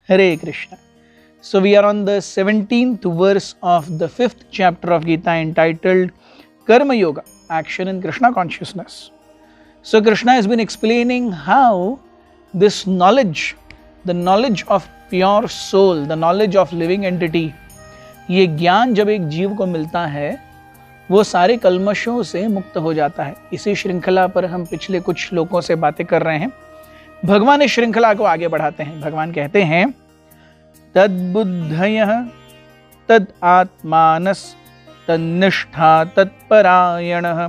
Hare Krishna. So we are on the 17th verse of the 5th chapter of Gita entitled Karma Yoga, Action in Krishna Consciousness. So Krishna has been explaining how this knowledge, the knowledge of pure soul, the knowledge of living entity, ये ज्ञान जब एक जीव को मिलता है वो सारे कल्मशों से मुक्त हो जाता है। इसी श्रृंखला पर हम पिछले कुछ श्लोकों से बातें कर रहे हैं। भगवान इस श्रृंखला को आगे बढ़ाते हैं। भगवान कहते हैं तद्बुद्धयः तद आत्मानस तन्निष्ठा तत्परायणः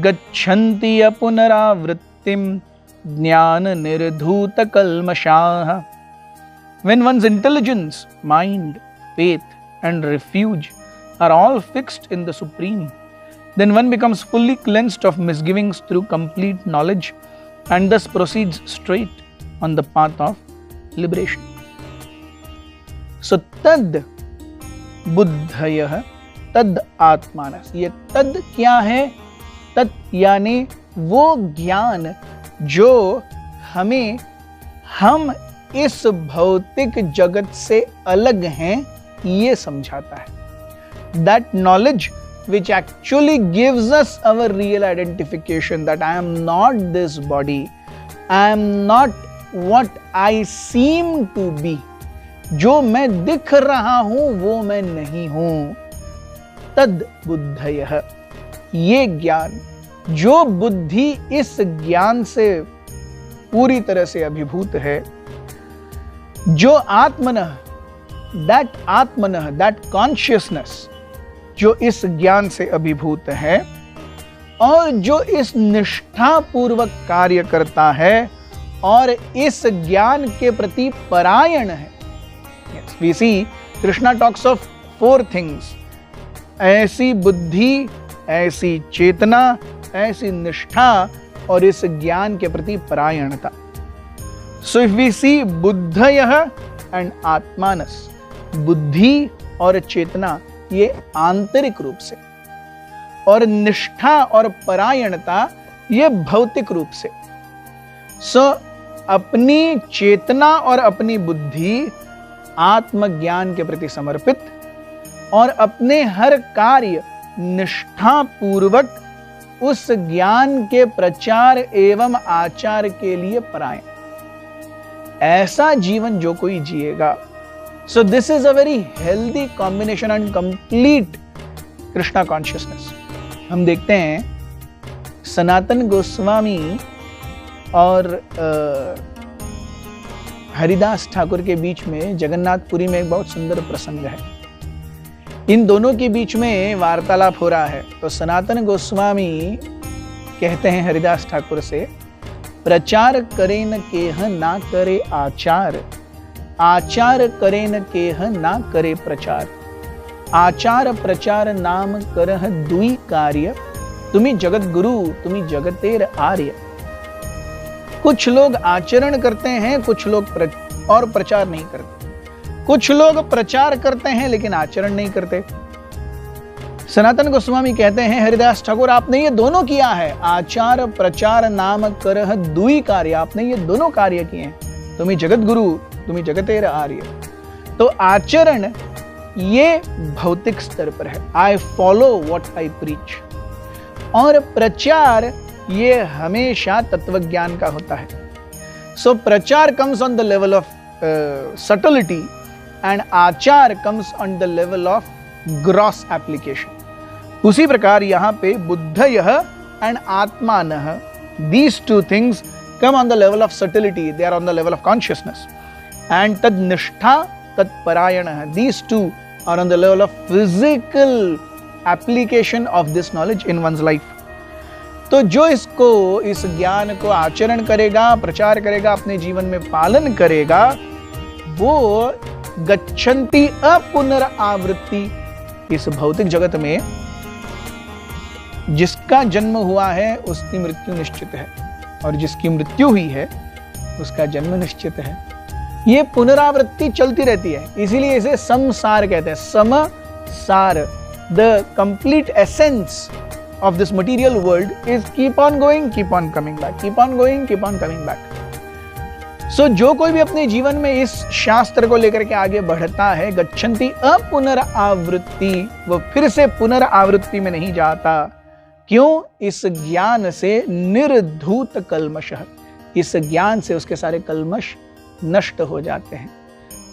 गच्छन्ति अपुनरावृत्तिं ज्ञान निर्धूत कल्मषाः। When one's intelligence, mind, faith and refuge are all fixed in the Supreme, then one becomes fully cleansed of misgivings through complete knowledge and thus proceeds straight on the path of liberation. So tad buddhayah tad atmanas, ये तद क्या है? तद यानी वो ज्ञान जो हमें हम इस भौतिक जगत से अलग हैं ये समझाता है। That knowledge which actually gives us our real identification that I am not this body, I am not what I seem to be, जो मैं दिख रहा हूं वो मैं नहीं हूं। तद बुद्धयः, ये ज्ञान, जो बुद्धि इस ज्ञान से पूरी तरह से अभिभूत है, जो आत्मनः, दैट कॉन्शियसनेस जो इस ज्ञान से अभिभूत है और जो इस निष्ठा पूर्वक कार्य करता है और इस ज्ञान के प्रति परायण है। Yes, we see Krishna talks of 4 things: ऐसी बुद्धि, ऐसी चेतना, ऐसी निष्ठा और इस ज्ञान के प्रति परायणता। So if we see बुद्धयः and आत्मानस, बुद्धि और चेतना ये आंतरिक रूप से और निष्ठा और परायणता ये भौतिक रूप से। सो अपनी चेतना और अपनी बुद्धि आत्मज्ञान के प्रति समर्पित और अपने हर कार्य निष्ठा पूर्वक उस ज्ञान के प्रचार एवं आचार के लिए परायण, ऐसा जीवन जो कोई जिएगा। So this is a very healthy combination and complete Krishna consciousness. हम देखते हैं सनातन गोस्वामी और हरिदास ठाकुर के बीच में जगन्नाथपुरी में एक बहुत सुंदर प्रसंग है। इन दोनों के बीच में वार्तालाप हो रहा है। तो सनातन गोस्वामी कहते हैं हरिदास ठाकुर से, प्रचार करे न केह ना करे आचार, आचार करे न केह ना करे प्रचार, आचार प्रचार नाम करह दुई कार्य, तुम्ही जगत गुरु तुम्ही जगतेर आर्य। कुछ लोग आचरण करते हैं, कुछ लोग और प्रचार नहीं करते। कुछ लोग प्रचार करते हैं लेकिन आचरण नहीं करते। सनातन गोस्वामी कहते हैं हरिदास ठाकुर आपने ये दोनों किया है, आचार प्रचार नाम करह दुई कार्य, आपने ये दोनों कार्य किए हैं। तुम्ही जगत गुरु तुम्ही जगतेर आर्य। तो आचरण ये भौतिक स्तर पर है, I follow what I preach, और प्रचार ये हमेशा तत्वज्ञान का होता है। सो प्रचार comes on the level of subtlety and आचार comes on the level of gross application. उसी प्रकार यहाँ पे बुद्धयः एंड आत्मानः, these two things come on the level of subtlety, they are on the level of consciousness, and tad nishtha tad parayana, these two are on the level of physical application of this knowledge in one's life. तो जो इसको, इस ज्ञान को आचरण करेगा, प्रचार करेगा, अपने जीवन में पालन करेगा, वो गच्छन्ति अपुनरावृत्ति, इस भौतिक जगत में जिसका जन्म हुआ है उसकी मृत्यु निश्चित है, और जिसकी मृत्यु हुई है उसका जन्म निश्चित है। ये पुनरावृत्ति चलती रहती है, इसीलिए इसे समसार कहते हैं। समसार, the complete essence of this material world is keep on going, keep on coming back, keep on going, keep on coming back. जो कोई भी अपने जीवन में इस शास्त्र को लेकर के आगे बढ़ता है, गच्छन्ति अपुनरावृत्ति, वो फिर से पुनरावृत्ति में नहीं जाता। क्यों? इस ज्ञान से निर्धूत कल्मषः, इस ज्ञान से उसके सारे कल्मष नष्ट हो जाते हैं।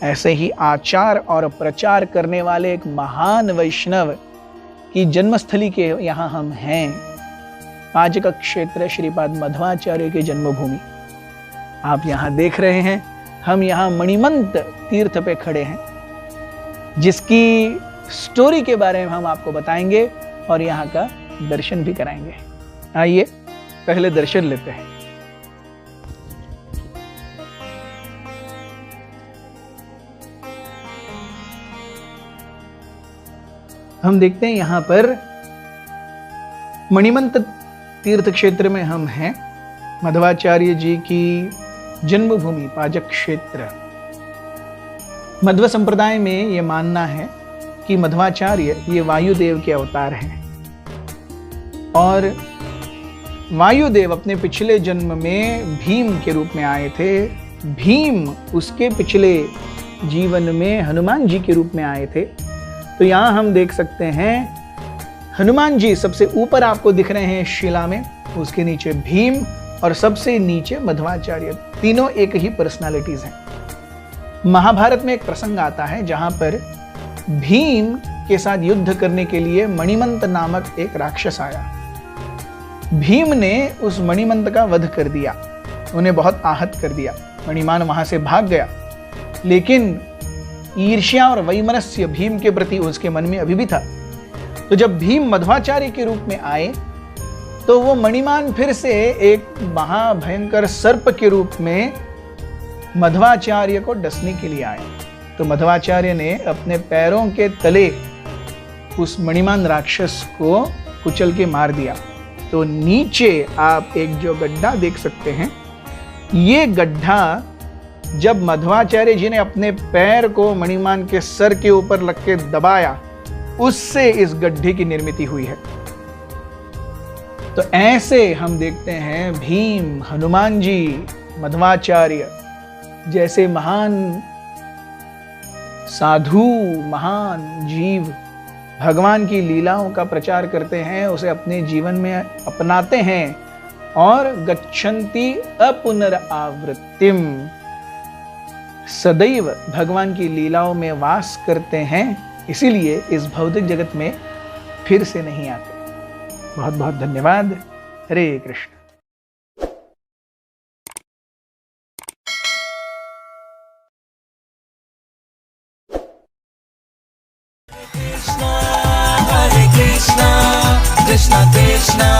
ऐसे ही आचार और प्रचार करने वाले एक महान वैष्णव की जन्मस्थली के यहाँ हम हैं। पाजक क्षेत्र श्रीपाद मध्वाचार्य की जन्मभूमि आप यहाँ देख रहे हैं। हम यहाँ मणिमंत तीर्थ पे खड़े हैं, जिसकी स्टोरी के बारे में हम आपको बताएंगे और यहाँ का दर्शन भी कराएंगे। आइए पहले दर्शन लेते हैं। हम देखते हैं यहाँ पर मणिमंत तीर्थ क्षेत्र में हम हैं। मध्वाचार्य जी की जन्मभूमि पाजक क्षेत्र। मध्व संप्रदाय में यह मानना है कि मध्वाचार्य ये वायुदेव के अवतार हैं और वायुदेव अपने पिछले जन्म में भीम के रूप में आए थे। भीम उसके पिछले जीवन में हनुमान जी के रूप में आए थे। तो यहां हम देख सकते हैं हनुमान जी सबसे ऊपर आपको दिख रहे हैं शिला में, उसके नीचे भीम और सबसे नीचे मध्वाचार्य। तीनों एक ही पर्सनालिटीज हैं। महाभारत में एक प्रसंग आता है जहां पर भीम के साथ युद्ध करने के लिए मणिमंत नामक एक राक्षस आया। भीम ने उस मणिमंत का वध कर दिया, उन्हें बहुत आहत कर दिया। मणिमान वहां से भाग गया, लेकिन ईर्ष्या और वैमनस्य भीम के प्रति उसके मन में अभी भी था। तो जब भीम मध्वाचार्य के रूप में आए तो वो मणिमान फिर से एक महाभयंकर सर्प के रूप में मध्वाचार्य को डसने के लिए आए। तो मध्वाचार्य ने अपने पैरों के तले उस मणिमान राक्षस को कुचल के मार दिया। तो नीचे आप एक जो गड्ढा देख सकते हैं, ये गड्ढा जब मध्वाचार्य जी ने अपने पैर को मणिमान के सर के ऊपर रख के दबाया, उससे इस गड्ढे की निर्मित हुई है। तो ऐसे हम देखते हैं भीम, हनुमान जी, मध्वाचार्य जैसे महान साधु, महान जीव भगवान की लीलाओं का प्रचार करते हैं, उसे अपने जीवन में अपनाते हैं और गच्छन्ति अपुनरावृत्तिम, सदैव भगवान की लीलाओं में वास करते हैं। इसीलिए इस भौतिक जगत में फिर से नहीं आते। बहुत बहुत धन्यवाद। हरे कृष्ण। Krishna Krishna Krishna